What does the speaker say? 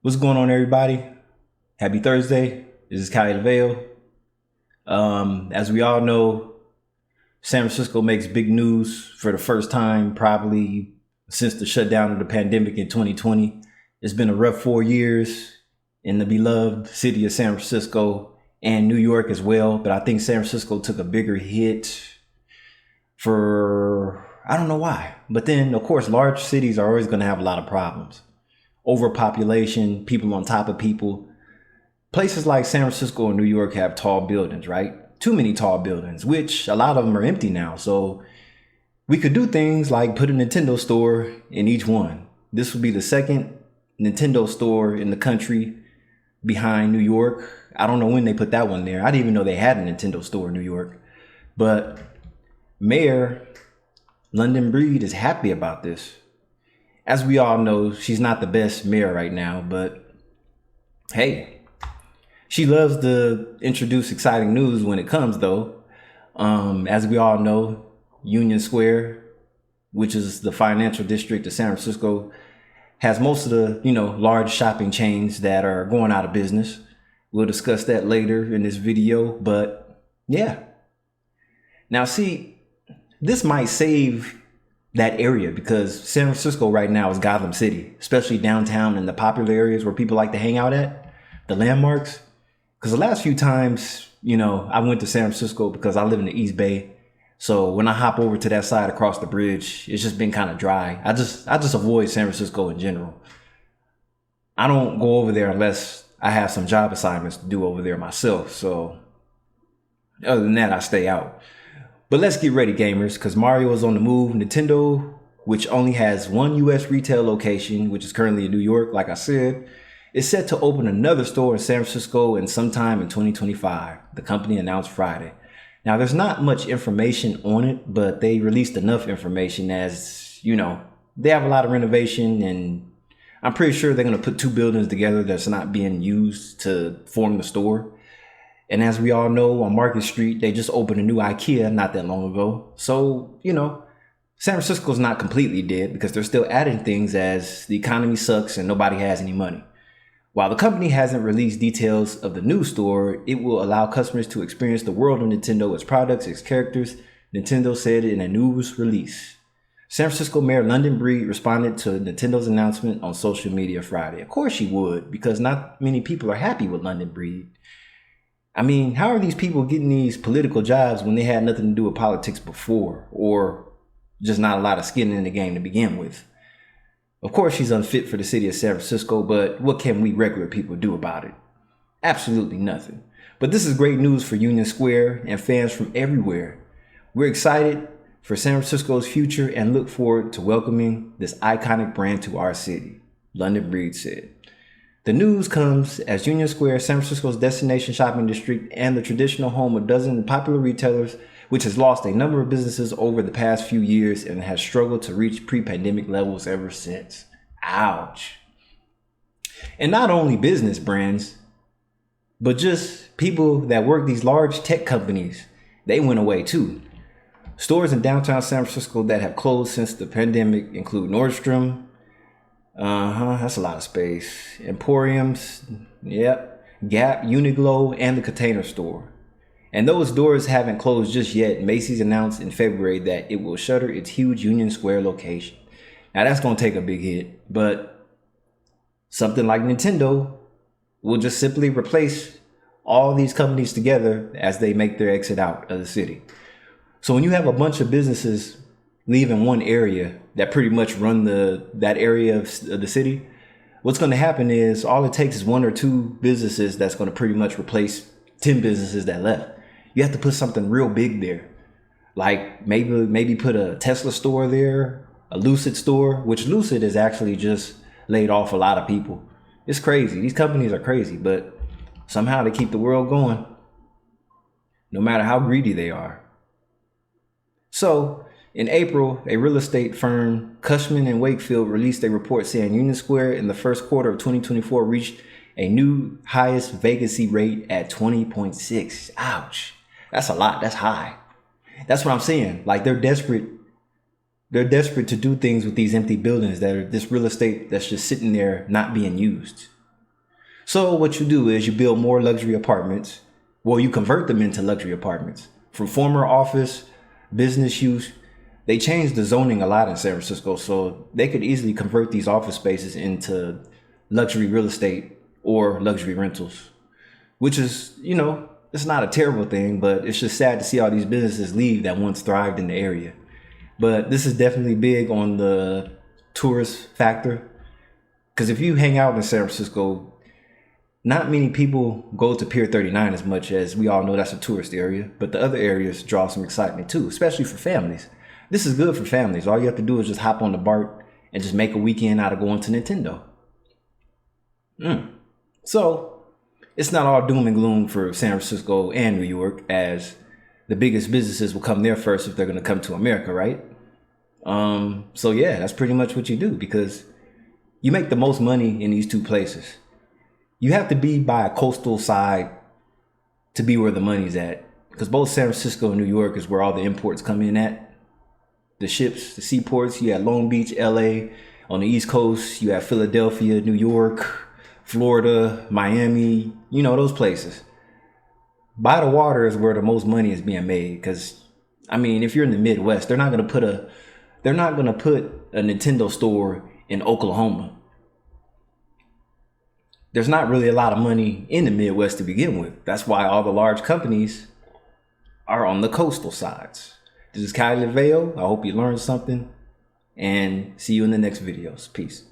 What's going on, everybody? Happy Thursday. This is Kyle DeVale. As we all know, San Francisco makes big news for the first time, probably since the shutdown of the pandemic in 2020. It's been a rough 4 years in the beloved city of San Francisco and New York as well. But I think San Francisco took a bigger hit for, I don't know why. But then, of course, large cities are always going to have a lot of problems. Overpopulation, people on top of people. Places like San Francisco and New York have tall buildings, right? Too many tall buildings, which a lot of them are empty now. So we could do things like put a Nintendo store in each one. This would be the second Nintendo store in the country behind New York. I don't know when they put that one there. I didn't even know they had a Nintendo store in New York. But Mayor London Breed is happy about this. As we all know, she's not the best mayor right now, but hey, she loves to introduce exciting news when it comes, though. As we all know, Union Square, which is the financial district of San Francisco, has most of the, large shopping chains that are going out of business. We'll discuss that later in this video, but yeah. Now, see, this might save that area because San Francisco right now is Gotham City, especially downtown and the popular areas where people like to hang out at, the landmarks. Because the last few times, I went to San Francisco because I live in the East Bay. So when I hop over to that side across the bridge, it's just been kind of dry. I just avoid San Francisco in general. I don't go over there unless I have some job assignments to do over there myself. So other than that, I stay out. But let's get ready, gamers, because Mario is on the move. Nintendo, which only has one US retail location, which is currently in New York, like I said, is set to open another store in San Francisco and sometime in 2025, the company announced Friday. Now, there's not much information on it, but they released enough information as, they have a lot of renovation, and I'm pretty sure they're going to put two buildings together that's not being used to form the store. And as we all know, on Market Street, they just opened a new IKEA not that long ago. So, San Francisco's not completely dead because they're still adding things as the economy sucks and nobody has any money. While the company hasn't released details of the new store, it will allow customers to experience the world of Nintendo, its products, its characters, Nintendo said in a news release. San Francisco Mayor London Breed responded to Nintendo's announcement on social media Friday. Of course she would, because not many people are happy with London Breed. I mean, how are these people getting these political jobs when they had nothing to do with politics before, or just not a lot of skin in the game to begin with? Of course, she's unfit for the city of San Francisco, but what can we regular people do about it? Absolutely nothing. But this is great news for Union Square and fans from everywhere. We're excited for San Francisco's future and look forward to welcoming this iconic brand to our city, London Breed said. The news comes as Union Square, San Francisco's destination shopping district and the traditional home of dozens of popular retailers, which has lost a number of businesses over the past few years and has struggled to reach pre-pandemic levels ever since. Ouch. And not only business brands, but just people that work these large tech companies, they went away too. Stores in downtown San Francisco that have closed since the pandemic include Nordstrom, that's a lot of space. Emporiums, yep, Gap, Uniqlo, and the Container Store. And those doors haven't closed just yet. Macy's announced in February that it will shutter its huge Union Square location. Now that's going to take a big hit, but something like Nintendo will just simply replace all these companies together as they make their exit out of the city. So when you have a bunch of businesses leaving one area that pretty much run that area of the city, what's going to happen is all it takes is one or two businesses that's going to pretty much replace 10 businesses that left. You have to put something real big there, like maybe put a Tesla store there, a Lucid store, which Lucid has actually just laid off a lot of people. It's crazy. These companies are crazy, but somehow they keep the world going, no matter how greedy they are. So in April, a real estate firm, Cushman and Wakefield, released a report saying Union Square in the first quarter of 2024 reached a new highest vacancy rate at 20.6. Ouch. That's a lot. That's high. That's what I'm saying. Like they're desperate to do things with these empty buildings that are this real estate that's just sitting there not being used. So what you do is you build more luxury apartments. Well, you convert them into luxury apartments from former office, business use. They changed the zoning a lot in San Francisco, so they could easily convert these office spaces into luxury real estate or luxury rentals, which is, it's not a terrible thing, but it's just sad to see all these businesses leave that once thrived in the area. But this is definitely big on the tourist factor. Because if you hang out in San Francisco, not many people go to Pier 39 as much, as we all know that's a tourist area. But the other areas draw some excitement too, especially for families. This is good for families. All you have to do is just hop on the BART and just make a weekend out of going to Nintendo. So it's not all doom and gloom for San Francisco and New York, as the biggest businesses will come there first if they're going to come to America, right? So yeah, that's pretty much what you do, because you make the most money in these two places. You have to be by a coastal side to be where the money's at, because both San Francisco and New York is where all the imports come in at. The ships, the seaports, you have Long Beach, LA. On the East Coast, you have Philadelphia, New York, Florida, Miami, those places. By the water is where the most money is being made, because if you're in the Midwest, they're not going to put a Nintendo store in Oklahoma. There's not really a lot of money in the Midwest to begin with. That's why all the large companies are on the coastal sides. This is Kylie Laveo. I hope you learned something, and see you in the next videos. Peace.